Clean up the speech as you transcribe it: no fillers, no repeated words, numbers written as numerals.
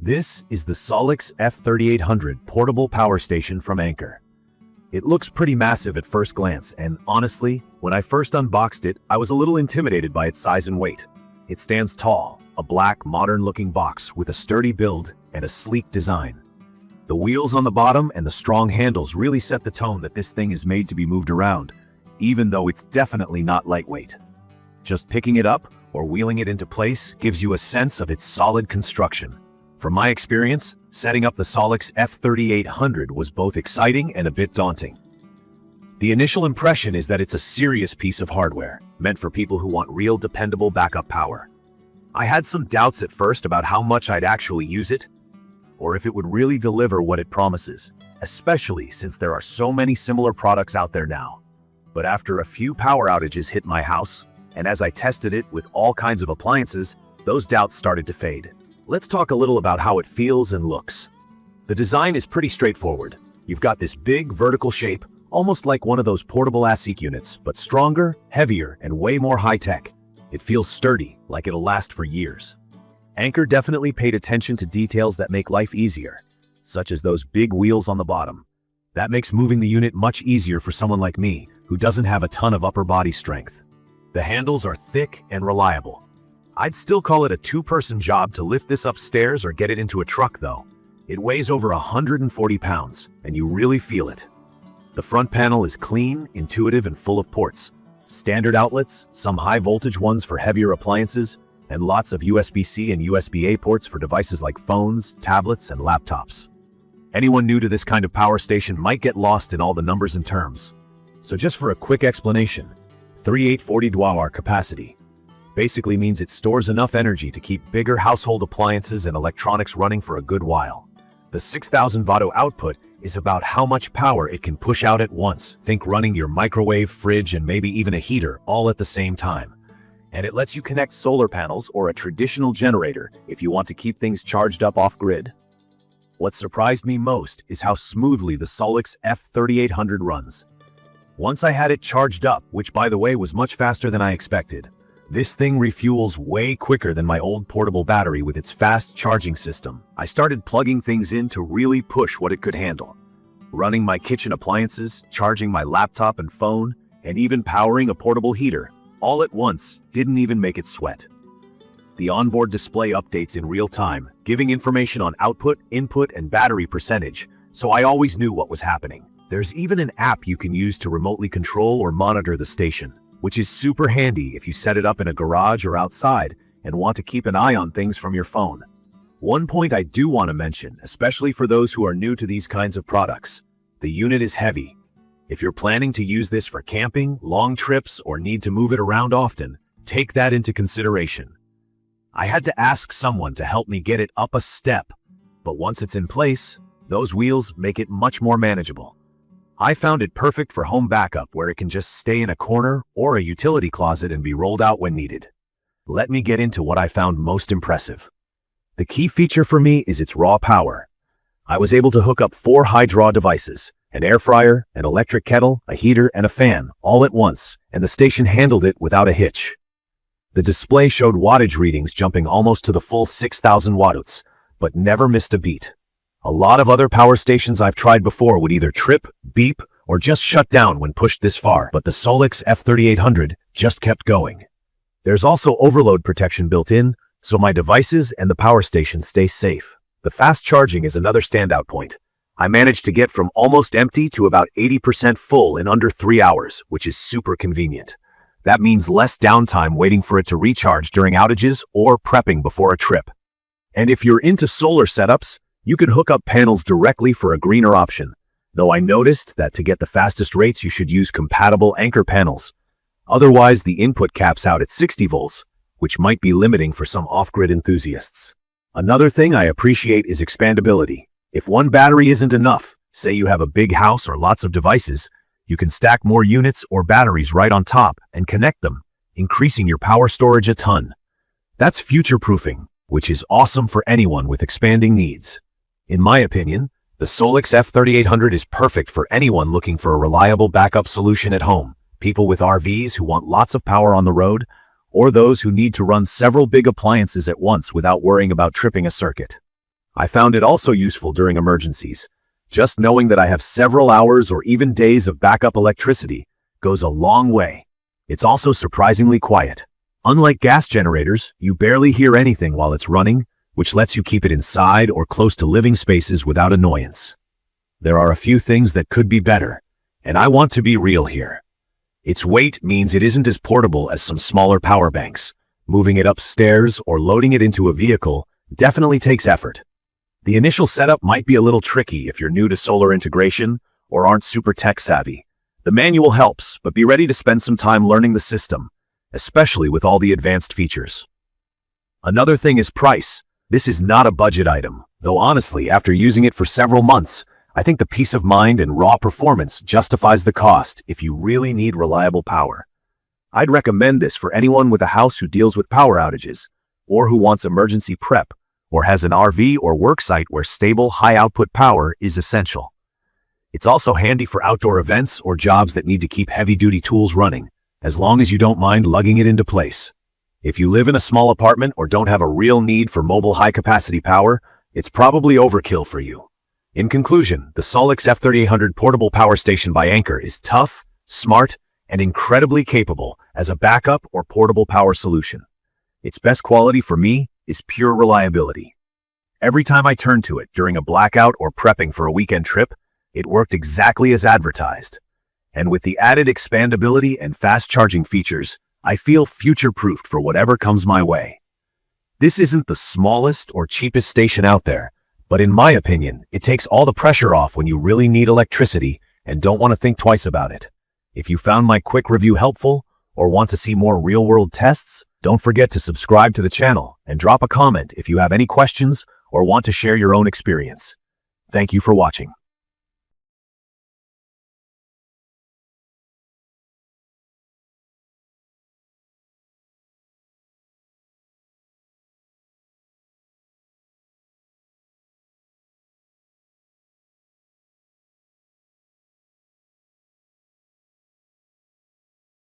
This is the SOLIX F3800 portable power station from Anker. It looks pretty massive at first glance, and honestly, when I first unboxed it, I was a little intimidated by its size and weight. It stands tall, a black, modern-looking box with a sturdy build and a sleek design. The wheels on the bottom and the strong handles really set the tone that this thing is made to be moved around, even though it's definitely not lightweight. Just picking it up or wheeling it into place gives you a sense of its solid construction. From my experience, setting up the SOLIX F3800 was both exciting and a bit daunting. The initial impression is that it's a serious piece of hardware, meant for people who want real dependable backup power. I had some doubts at first about how much I'd actually use it, or if it would really deliver what it promises, especially since there are so many similar products out there now. But after a few power outages hit my house, and as I tested it with all kinds of appliances, those doubts started to fade. Let's talk a little about how it feels and looks. The design is pretty straightforward. You've got this big vertical shape, almost like one of those portable ASIC units, but stronger, heavier, and way more high-tech. It feels sturdy, like it'll last for years. Anker definitely paid attention to details that make life easier, such as those big wheels on the bottom. That makes moving the unit much easier for someone like me, who doesn't have a ton of upper body strength. The handles are thick and reliable. I'd still call it a two-person job to lift this upstairs or get it into a truck though. It weighs over 140 pounds, and you really feel it. The front panel is clean, intuitive, and full of ports. Standard outlets, some high-voltage ones for heavier appliances, and lots of USB-C and USB-A ports for devices like phones, tablets, and laptops. Anyone new to this kind of power station might get lost in all the numbers and terms. So just for a quick explanation, 3840 kWh capacity basically means it stores enough energy to keep bigger household appliances and electronics running for a good while. The 6,000 watt output is about how much power it can push out at once. Think running your microwave, fridge, and maybe even a heater all at the same time. And it lets you connect solar panels or a traditional generator if you want to keep things charged up off-grid. What surprised me most is how smoothly the SOLIX F3800 runs. Once I had it charged up, which by the way was much faster than I expected, this thing refuels way quicker than my old portable battery with its fast charging system. I started plugging things in to really push what it could handle. Running my kitchen appliances, charging my laptop and phone, and even powering a portable heater, all at once didn't even make it sweat. The onboard display updates in real time, giving information on output, input, and battery percentage, so I always knew what was happening. There's even an app you can use to remotely control or monitor the station, which is super handy if you set it up in a garage or outside and want to keep an eye on things from your phone. One point I do want to mention, especially for those who are new to these kinds of products, the unit is heavy. If you're planning to use this for camping, long trips, or need to move it around often, take that into consideration. I had to ask someone to help me get it up a step, but once it's in place, those wheels make it much more manageable. I found it perfect for home backup where it can just stay in a corner or a utility closet and be rolled out when needed. Let me get into what I found most impressive. The key feature for me is its raw power. I was able to hook up 4 high-draw devices, an air fryer, an electric kettle, a heater, and a fan, all at once, and the station handled it without a hitch. The display showed wattage readings jumping almost to the full 6,000 watts, but never missed a beat. A lot of other power stations I've tried before would either trip, beep, or just shut down when pushed this far, but the SOLIX F3800 just kept going. There's also overload protection built in, so my devices and the power station stay safe. The fast charging is another standout point. I managed to get from almost empty to about 80% full in under 3 hours, which is super convenient. That means less downtime waiting for it to recharge during outages or prepping before a trip. And if you're into solar setups, you can hook up panels directly for a greener option, though I noticed that to get the fastest rates you should use compatible Anker panels. Otherwise, the input caps out at 60 volts, which might be limiting for some off-grid enthusiasts. Another thing I appreciate is expandability. If one battery isn't enough, say you have a big house or lots of devices, you can stack more units or batteries right on top and connect them, increasing your power storage a ton. That's future-proofing, which is awesome for anyone with expanding needs. In my opinion, the SOLIX F3800 is perfect for anyone looking for a reliable backup solution at home, people with RVs who want lots of power on the road, or those who need to run several big appliances at once without worrying about tripping a circuit. I found it also useful during emergencies. Just knowing that I have several hours or even days of backup electricity goes a long way. It's also surprisingly quiet. Unlike gas generators, you barely hear anything while it's running, which lets you keep it inside or close to living spaces without annoyance. There are a few things that could be better, and I want to be real here. Its weight means it isn't as portable as some smaller power banks. Moving it upstairs or loading it into a vehicle definitely takes effort. The initial setup might be a little tricky if you're new to solar integration or aren't super tech savvy. The manual helps, but be ready to spend some time learning the system, especially with all the advanced features. Another thing is price. This is not a budget item, though honestly, after using it for several months, I think the peace of mind and raw performance justifies the cost if you really need reliable power. I'd recommend this for anyone with a house who deals with power outages, or who wants emergency prep, or has an RV or work site where stable, high-output power is essential. It's also handy for outdoor events or jobs that need to keep heavy-duty tools running, as long as you don't mind lugging it into place. If you live in a small apartment or don't have a real need for mobile high-capacity power, it's probably overkill for you. In conclusion, the SOLIX F3800 portable power station by Anker is tough, smart, and incredibly capable as a backup or portable power solution. Its best quality for me is pure reliability. Every time I turned to it during a blackout or prepping for a weekend trip, it worked exactly as advertised. And with the added expandability and fast charging features, I feel future-proofed for whatever comes my way. This isn't the smallest or cheapest station out there, but in my opinion, it takes all the pressure off when you really need electricity and don't want to think twice about it. If you found my quick review helpful or want to see more real-world tests, don't forget to subscribe to the channel and drop a comment if you have any questions or want to share your own experience. Thank you for watching.